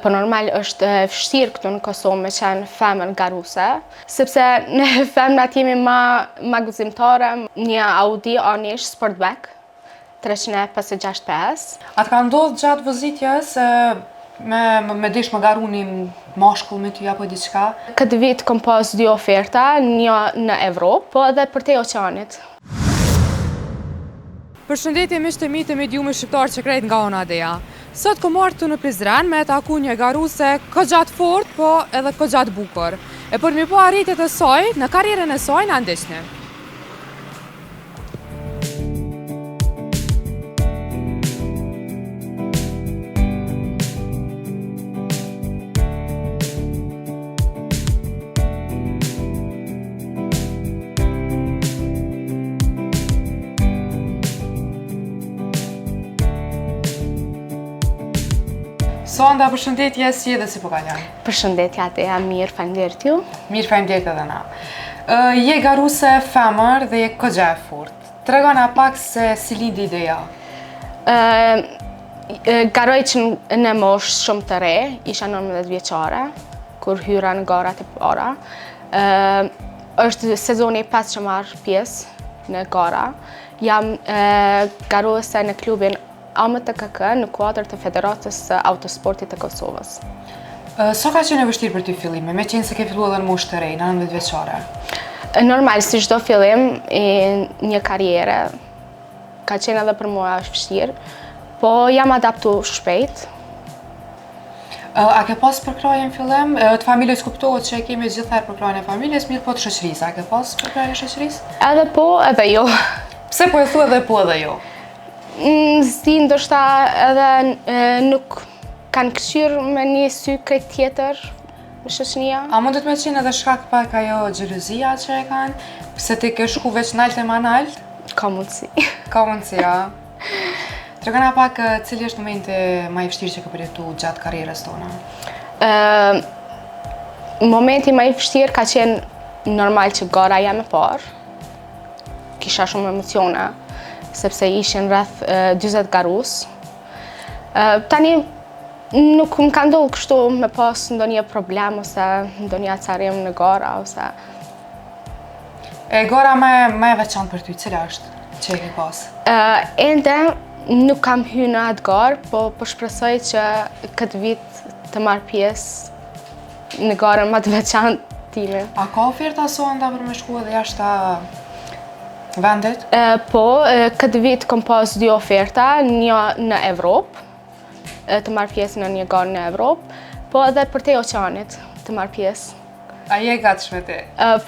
Po normal është vështirë këtu në Kosovë me qenë femër garuse, sepse ne femrat jemi ma gëzimtare, një Audi A1 Sportback 365. A të ka ndodhur gjatë vozitjes me dish më garuni mashkull me ty apo diçka? Këtë vit kom pas 2 oferta, një në Evropë, po edhe për te oqeanit. Përshëndetje miq të mi të mediumit shqiptar që krejt nga ona Adea. Sot kom marrë këtu në Prizren me taku një garuse këgjat fort, po edhe këgjat bukur. E për mi po arritjet e saj, në karrierën e saj në ndishtë. Sonda, përshëndetje, si edhe si po kalon? Përshëndetje Adea, mirë, faleminderit ju. Mirë, faleminderit edhe na. Je garuse femër dhe je këgja e fort. Tregona pak se si lindi ideja. Garoj që në moshë shumë të re, isha 19 vjeçare, kur hyra në garat e para. Është sezoni 5 që marrë pjesë në gara. Jam garuse në klubin AMTKK në kuadër të Federatës së Autosportit të Kosovës. Sa ka qenë e vështirë për ty fillime, me qenë se ke filluar edhe në moshë të re, në 19 vjeçare? Normal, si çdo fillim një karriere, ka qenë edhe për mua është vështirë, po jam adaptu shpejt. A ke pas përkraje në fillim? Të familjes kuptohet që e kemi gjithëherë përkrajen e familjes, mirë po të shoqërisë. A ke pas përkraje e shoqërisë? Edhe po, edhe jo. Pse po e thua edhe po edhe jo? Si ndoshta edhe nuk kanë këshirë me një sy krejt tjetër në shoqënia. A mundet me qenë edhe shkak pak ajo xhelozia që e kanë? Pse ti ke shku veç nalt e manalt? Ka mundësi. Ka mundësi, ja. Tregona pak cili është momenti më i vështirë që ke përjetu gjatë karrierës tona? Momenti më i vështirë ka qenë normal që gara jam e parë. Kisha shumë emocione, sepse ishin rreth 40 garus. Tani nuk më ka ndodhur kështu me pas ndonjë problem ose ndonjë acarim në gara ose. E gara më e veçantë për ty, cila është që e ke pas? Ende nuk kam hyrë në atë garë, po shpresoj që këtë vit të marr pjesë në garën më të veçantë time. A ka oferta sonda për me shku edhe jashtë vendit? Po, këtë vit kom pas 2 oferta, një në Evropë, të marr pjesë në një garë në Evropë, po edhe për te oqeanit të marr pjesë. A je gatshme ti?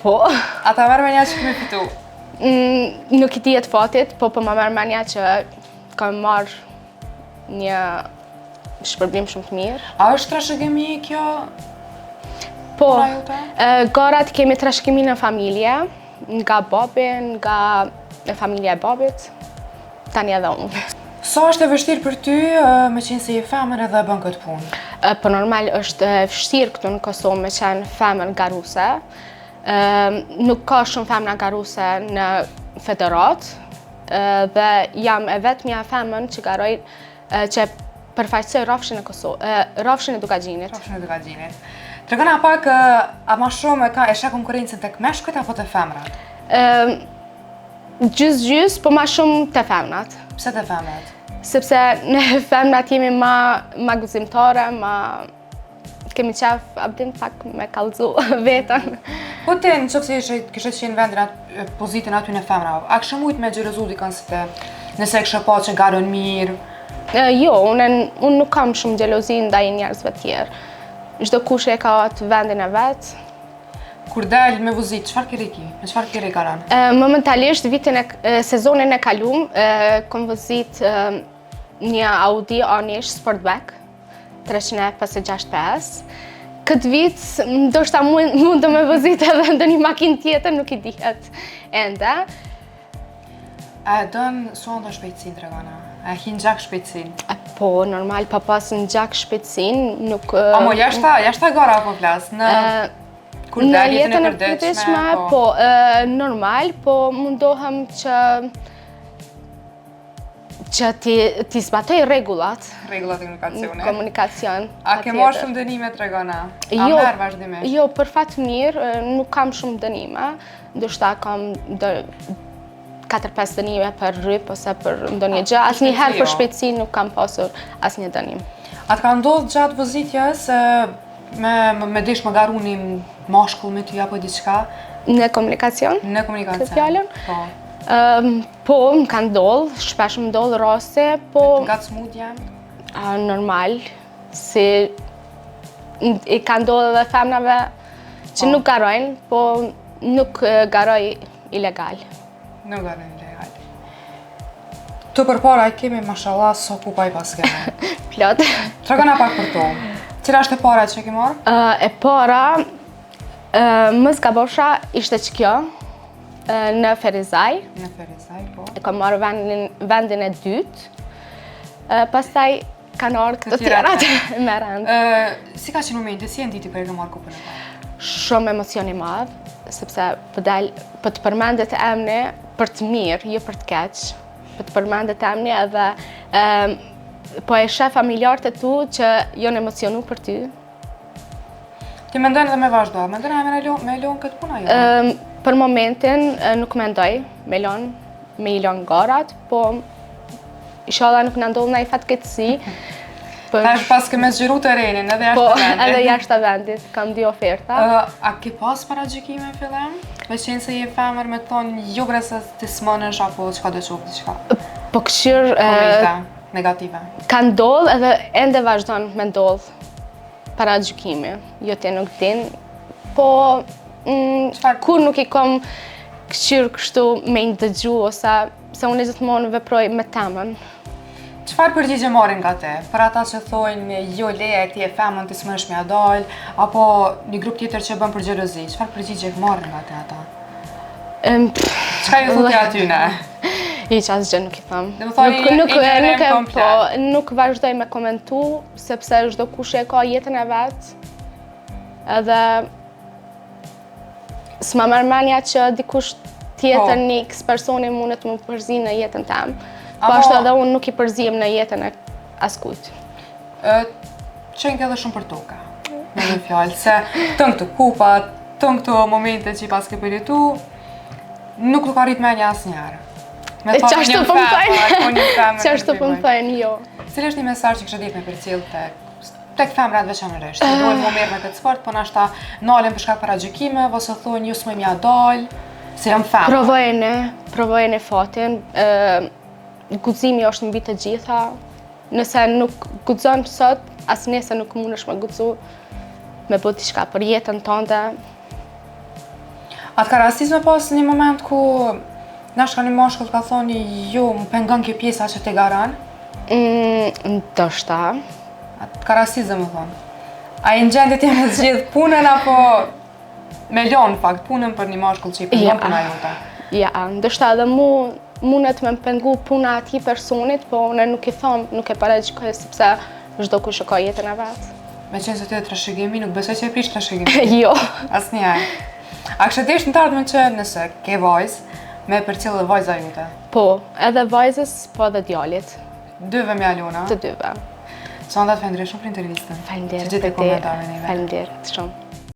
Po. A ta merr mendja që kemi fitu? Nuk i dihet fatit, po më merr mendja që kam marr një shpërblim shumë të mirë. A është trashëgimi kjo? Po, garat kemi trashëgimi në familje, nga babi, nga familja e babit, tani edhe unë. Sa është e vështirë për ty me qenë se je femër edhe bën këtë punë? Po normal është vështirë këtu në Kosovë me qenë femër garuse. Nuk ka shumë femra garuse në federat, dhe jam e vetmja femër që garoj që përfaqësoj rrafshin e Dukagjinit. Rrafshin e Dukagjinit. Tregona pak, a ma shumë e shka konkurencën tek meshkujt apo te femrat? Gjys, po ma shumë te femrat. Pse te femrat? Sepse ne femrat jemi ma gëzimtare, kemi qef abdim pak me kallëzu vetën. Po ti, në qoftë se kishe qenë vendin pozitën aty në femra, a kështë mujt me gjërëzu dikën si te, nëse kështë pa që garën mirë? Jo, unë nuk kam shumë xhelozi ndaj njerëzve tjerë. Çdo kush e ka atë vendin e vet. Kur dal me vozit, çfarë ke riki? Me çfarë ke rikaran? Momentalisht sezonin e kalum, kom vozit një Audi A1 Sportback 365. Këtë vit, ndoshta mund të me vozit edhe ndonjë makinë tjetër, nuk i dihet ende. A don sonda shpejtësinë tregona? A hin gjak shpejtësinë? Po, normal, pa pas në gjak shpejtësinë, nuk... Amo, jashta gara po flas, në jetën e përditshme, po, normal, po mundohem që Që ti zbatoj rregullat Rregullat e komunikacionit. komunikacion. A ke marrë shumë dënime tregona? A Jo, merr vazhdimisht? jo, për fat mirë, nuk kam shumë dënime. Ndoshta kam 4-5 dënime për rryp ose për ndonjë gjë. Asnjëherë për shpejtësi nuk kam pasur asnjë dënim. A të ka ndodhur gjatë vozitjes me dish më garuni mashkull me ty apo diçka? Në komunikacion? Në komunikacion. Këtë fjalën? Po. Po, më ka ndodhur, shpesh më ndodh raste, po Nga smutja? normal, si i ka ndodhur edhe femrave që nuk garojnë, po nuk garoj ilegal. Nuk garojnë ilegal. Të përpara i kemi mashallah so kupa i pas keme. Plot. Tregona pak për to. Cila është e para që ke marrë? E para, më zgabosha ishte që kjo, në Ferizaj. Në Ferizaj, po. E kam marrë vendin e dytë. Pastaj kanë ardhur të tjerat me rand. Si ka qenë momenti, si e nditi kur e ke marrë kupën e parë? Shumë emocion i madh, sepse po të përmendet emri për të mirë, jo për të keq. Po të përmendet emri edhe po e sheh familjarët e tu që janë emocionu për ty. Ti mendon edhe me vazhdo, mendon me lon këtë punë ajo? Për momentin nuk mendoj me i lon garat, po inshallah nuk na ndodh ndonjë fatkeqësi. Tash pas ke me zgjeru terrenin edhe Po, jashtë vendit. edhe jashtë vendit, kam 2 oferta. A ke pas paragjykime në fillim? Me qenë se je femër me thonë jo bre se ti s'mënesh apo çka do të qoftë diçka. Po këshir Komente negative. ka ndodh edhe ende vazhdon me ndodh paragjykimi. Jo ti nuk din, po kur nuk i kam këshir kështu me i dëgju ose se unë gjithmonë veproj me temën. Çfarë përgjigje marrin nga te? Për ata që thonë jo leja ti e femën ti s'mënesh me dal, apo një grup tjetër që bën për xhelozi. Çfarë përgjigje marrin nga te ata? Çka ju thotë aty ne? Hiç asgjë nuk i them. Nuk vazhdoj me komentu, sepse çdo kush e ka jetën e vet. Edhe s'ma merr mendja që dikush tjetër një X personi mundet të më përzi në jetën tem. Po ashtu edhe unë nuk i përzijem në jetën e askujt. Qenë edhe shumë për toka, me një fjalë, se tënë këto kupat, tënë këto momente që i pas ke përjetu, nuk nuk arrit menja asnjëherë. Qashtu po më thënë, jo. Cili është një mesazh që kështë ditë me përcjell tek femrat veçanërisht? Duhet më mirë me këtë sport, po nashta nalen për shkak paragjykime, ose thonë ju s'më mja dal, se jam femër. Provojeni fatin. Guximi është mbi të gjitha. Nëse nuk guxon sot, as nesër nuk mundesh me guxu me bë diçka për jetën tënde. A të ka rastis me pas një moment ku nashka një mashkull ka thoni ju më pengon kjo pjesa që te garan? Ndoshta. A të ka rastis dhe më thonë? A i në gjendje ti me zgjidh punën apo me lonë fakt punën për një mashkull që i pengon puna jote? Ja, ndoshta edhe mundet me pengu puna ati personit, po unë nuk i thom, nuk e paragjykoj sepse çdo kush ka jetën e vet. Me qenë se ti e trashëgimi, nuk besoj që e prish trashëgimi. Jo. Asnjëherë. A kështë desh në të ardhmen që nëse ke vajzë, me përcjell dhe vajza jote? Po, edhe vajzës, po edhe djalit. Dyve me Alona? Të dyve. Sonda, të faleminderit shumë për intervistën. Faleminderit. Që gjithë e komentarën e Faleminderit shumë.